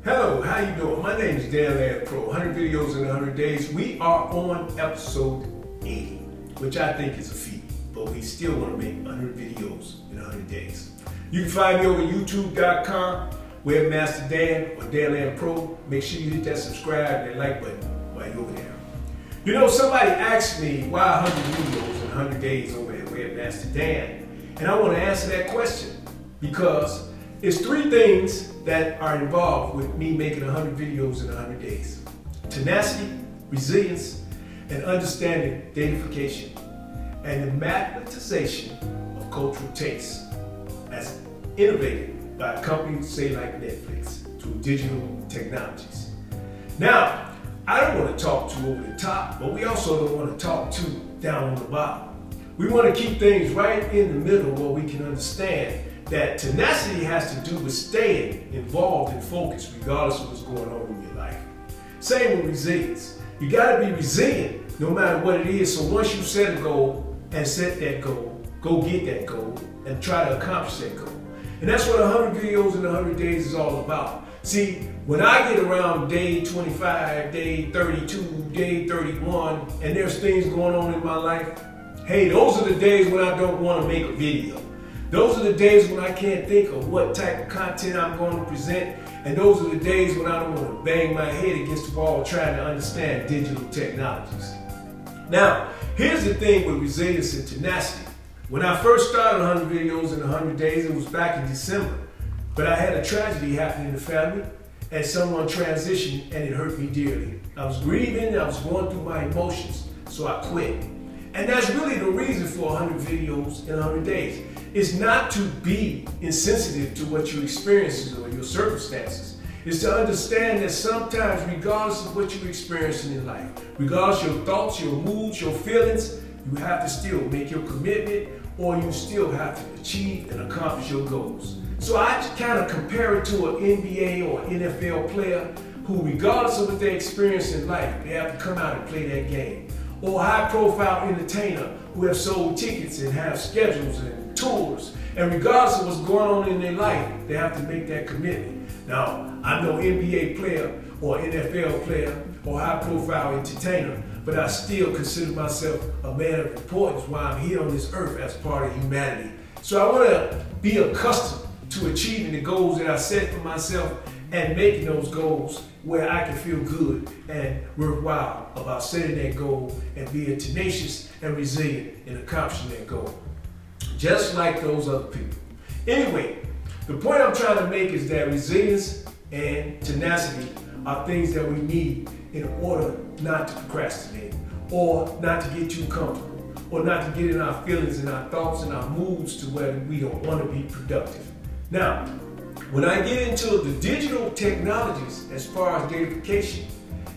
Hello, how you doing? My name is Dan Pro, 100 videos in 100 days. We are on episode 80, which I think is a feat, but we still want to make 100 videos in 100 days. You can find me over youtube.com, Webmaster Dan or Dan Pro. Make sure you hit that subscribe and like button while you're over there. You know, somebody asked me why 100 videos in 100 days over at Webmaster Dan, and I want to answer that question because it's three things that are involved with me making 100 videos in 100 days. Tenacity, resilience, and understanding datafication, and the mathematization of cultural tastes as innovated by a company, say like Netflix, through digital technologies. Now, I don't want to talk too over the top, but we also don't want to talk too down on the bottom. We want to keep things right in the middle where we can understand that tenacity has to do with staying involved and focused regardless of what's going on in your life. Same with resilience. You got to be resilient no matter what it is. So once you set a goal and set that goal, go get that goal and try to accomplish that goal. And that's what 100 videos in 100 days is all about. See, when I get around day 25, day 32, day 31, and there's things going on in my life, hey, those are the days when I don't want to make a video. Those are the days when I can't think of what type of content I'm going to present, and those are the days when I don't want to bang my head against the wall trying to understand digital technologies. Now, here's the thing with resilience and tenacity. When I first started 100 videos in 100 days, it was back in December, but I had a tragedy happen in the family, and someone transitioned, and it hurt me dearly. I was grieving, I was going through my emotions, so I quit. And that's really the reason for 100 videos in 100 days. It's not to be insensitive to what your experiences or your circumstances. It's to understand that sometimes, regardless of what you're experiencing in life, regardless of your thoughts, your moods, your feelings, you have to still make your commitment, or you still have to achieve and accomplish your goals. So I kind of compare it to an NBA or NFL player who, regardless of what they experience in life, they have to come out and play that game. Or a high-profile entertainer who have sold tickets and have schedules and tours. And regardless of what's going on in their life, they have to make that commitment. Now, I'm no NBA player or NFL player or high-profile entertainer, but I still consider myself a man of importance while I'm here on this earth as part of humanity. So I want to be accustomed to achieving the goals that I set for myself and making those goals where I can feel good and worthwhile about setting that goal and being tenacious and resilient in accomplishing that goal. Just like those other people. Anyway, the point I'm trying to make is that resilience and tenacity are things that we need in order not to procrastinate, or not to get too comfortable, or not to get in our feelings and our thoughts and our moods to where we don't want to be productive. Now, when I get into the digital technologies as far as datafication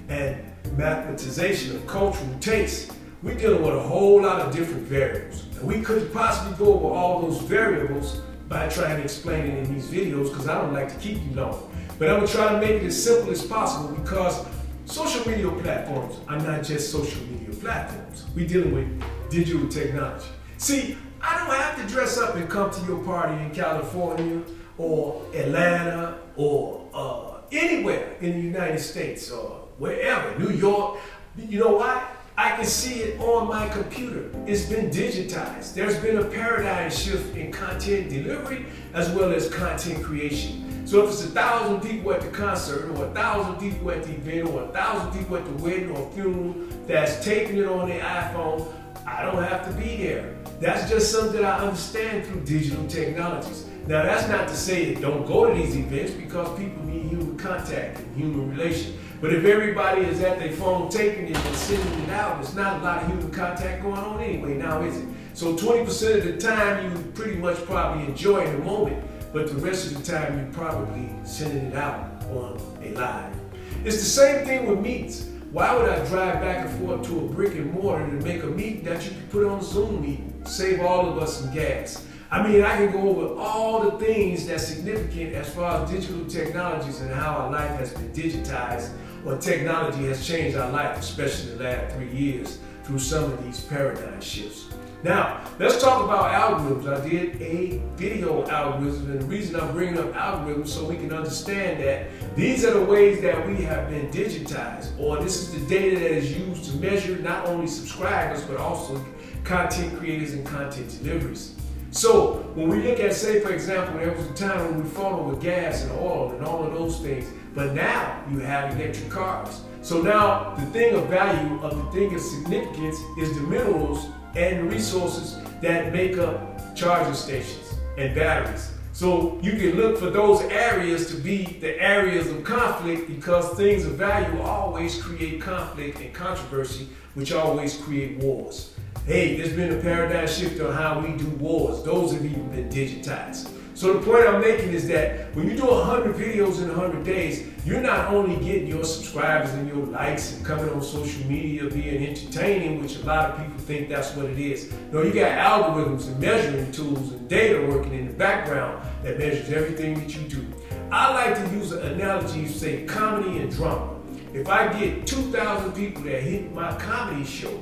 and mathematization of cultural tastes, we're dealing with a whole lot of different variables. And we couldn't possibly go over all those variables by trying to explain it in these videos because I don't like to keep you long. But I'm going to try to make it as simple as possible because social media platforms are not just social media platforms. We're dealing with digital technology. See, I don't have to dress up and come to your party in California or Atlanta or anywhere in the United States or wherever, New York. You know why? I can see it on my computer. It's been digitized. There's been a paradigm shift in content delivery as well as content creation. So if it's 1,000 people at the concert or 1,000 people at the event or 1,000 people at the wedding or funeral that's taping it on their iPhone, I don't have to be there. That's just something that I understand through digital technologies. Now, that's not to say that don't go to these events because people need human contact and human relation. But if everybody is at their phone taping it and sending it out, there's not a lot of human contact going on anyway, now is it? So 20% of the time you pretty much probably enjoy the moment, but the rest of the time you're probably sending it out on a live. It's the same thing with meetings. Why would I drive back and forth to a brick and mortar to make a meeting that you can put on a Zoom meeting, save all of us some gas? I mean, I can go over all the things that's significant as far as digital technologies and how our life has been digitized, or technology has changed our life, especially in the last 3 years, through some of these paradigm shifts. Now, let's talk about algorithms. I did a video algorithm, and the reason I'm bringing up algorithms so we can understand that these are the ways that we have been digitized, or this is the data that is used to measure not only subscribers, but also content creators and content deliveries. So when we look at, say, for example, there was a time when we fought over gas and oil and all of those things, but now you have electric cars. So now the thing of value, of the thing of significance, is the minerals and resources that make up charging stations and batteries. So you can look for those areas to be the areas of conflict, because things of value always create conflict and controversy, which always create wars. Hey, there's been a paradigm shift on how we do wars. Those have even been digitized. So the point I'm making is that when you do 100 videos in 100 days, you're not only getting your subscribers and your likes and coming on social media being entertaining, which a lot of people think that's what it is. No, you got algorithms and measuring tools and data working in the background that measures everything that you do. I like to use an analogy, say comedy and drama. If I get 2,000 people that hit my comedy show,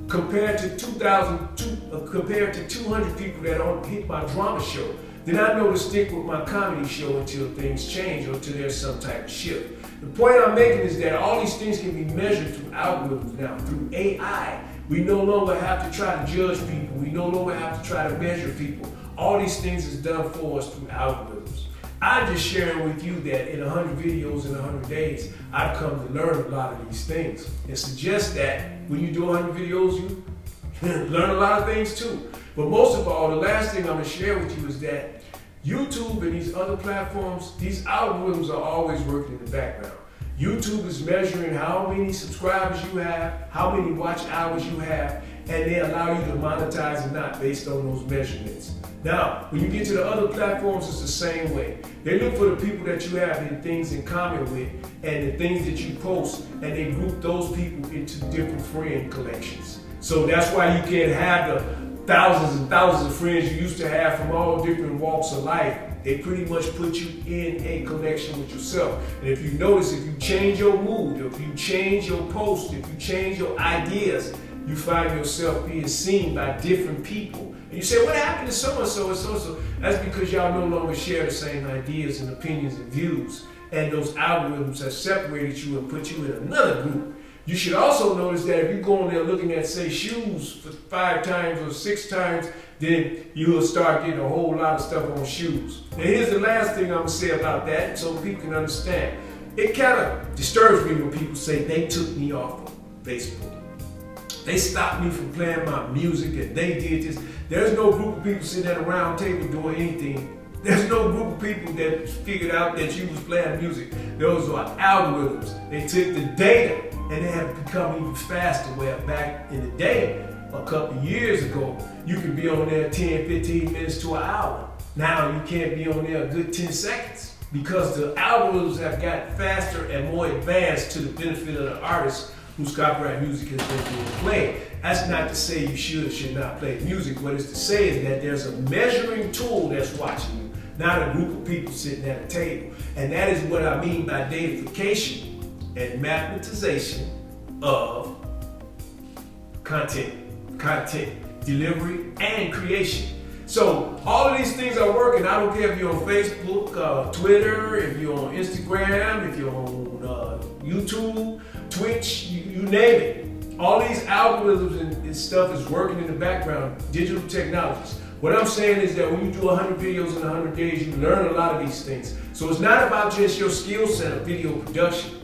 compared to 200 people that don't hit my drama show, then I know to stick with my comedy show until things change or until there's some type of shift. The point I'm making is that all these things can be measured through algorithms now. Through AI, we no longer have to try to judge people. We no longer have to try to measure people. All these things is done for us through algorithms. I'm just sharing with you that in 100 videos in 100 days, I've come to learn a lot of these things and suggest that when you do 100 videos, you learn a lot of things too. But most of all, the last thing I'm going to share with you is that YouTube and these other platforms, these algorithms are always working in the background. YouTube is measuring how many subscribers you have, how many watch hours you have, and they allow you to monetize or not based on those measurements. Now, when you get to the other platforms, it's the same way. They look for the people that you have in things in common with and the things that you post, and they group those people into different friend collections. So that's why you can't have the thousands and thousands of friends you used to have from all different walks of life. They pretty much put you in a collection with yourself. And if you notice, if you change your mood, if you change your post, if you change your ideas, you find yourself being seen by different people. And you say, what happened to so-and-so and so-and-so? That's because y'all no longer share the same ideas and opinions and views. And those algorithms have separated you and put you in another group. You should also notice that if you go on there looking at, say, shoes for 5 times or 6 times, then you'll start getting a whole lot of stuff on shoes. And here's the last thing I'm going to say about that so people can understand. It kind of disturbs me when people say they took me off of Facebook. They stopped me from playing my music and they did this. There's no group of people sitting at a round table doing anything. There's no group of people that figured out that you was playing music. Those are algorithms. They took the data and they have become even faster. Where back in the day, a couple of years ago, you could be on there 10, 15 minutes to an hour. Now you can't be on there a good 10 seconds because the algorithms have gotten faster and more advanced to the benefit of the artists whose copyright music has been being played. That's not to say you should not play music. What it's to say is that there's a measuring tool that's watching you, not a group of people sitting at a table. And that is what I mean by datafication and mathematization of content delivery and creation. So all of these things are working. I don't care if you're on Facebook, Twitter, if you're on Instagram, if you're on YouTube, Twitch, you name it. All these algorithms and stuff is working in the background, digital technologies. What I'm saying is that when you do 100 videos in 100 days, you learn a lot of these things. So it's not about just your skill set of video production.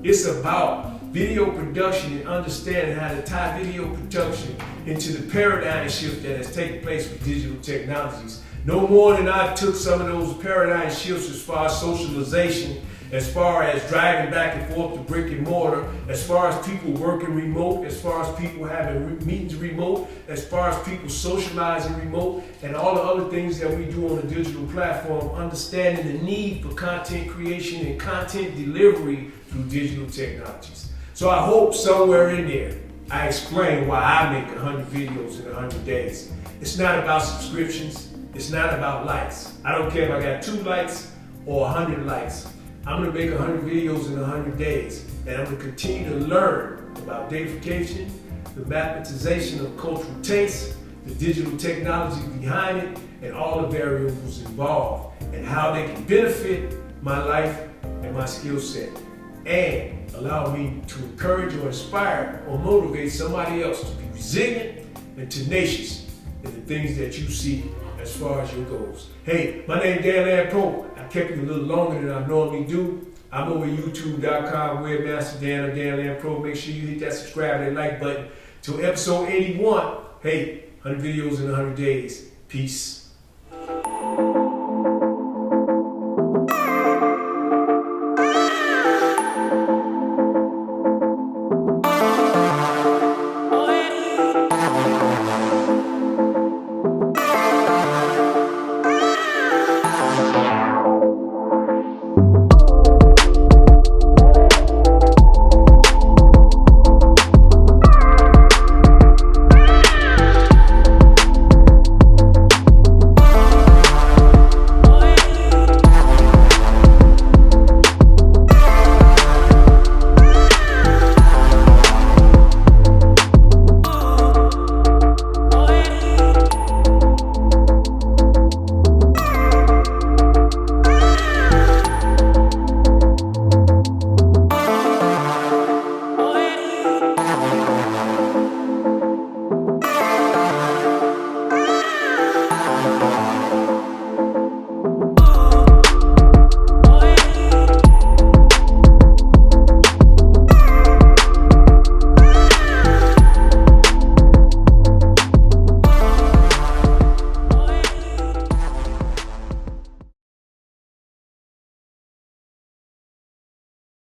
It's about video production and understanding how to tie video production into the paradigm shift that has taken place with digital technologies. No more than I took some of those paradigm shifts as far as socialization, as far as driving back and forth to brick and mortar, as far as people working remote, as far as people having meetings remote, as far as people socializing remote, and all the other things that we do on a digital platform, understanding the need for content creation and content delivery through digital technologies. So I hope somewhere in there, I explain why I make 100 videos in 100 days. It's not about subscriptions. It's not about likes. I don't care if I got 2 likes or 100 likes. I'm going to make 100 videos in 100 days, and I'm going to continue to learn about datafication, the mathematization of cultural taste, the digital technology behind it, and all the variables involved, and how they can benefit my life and my skill set, and allow me to encourage or inspire or motivate somebody else to be resilient and tenacious in the things that you seek as far as your goals. Hey, my name is Dan Pro. I kept you a little longer than I normally do. I'm over youtube.com, Webmaster Dan or Dan Pro. Make sure you hit that subscribe and like button. Till episode 81, hey, 100 videos in 100 days. Peace.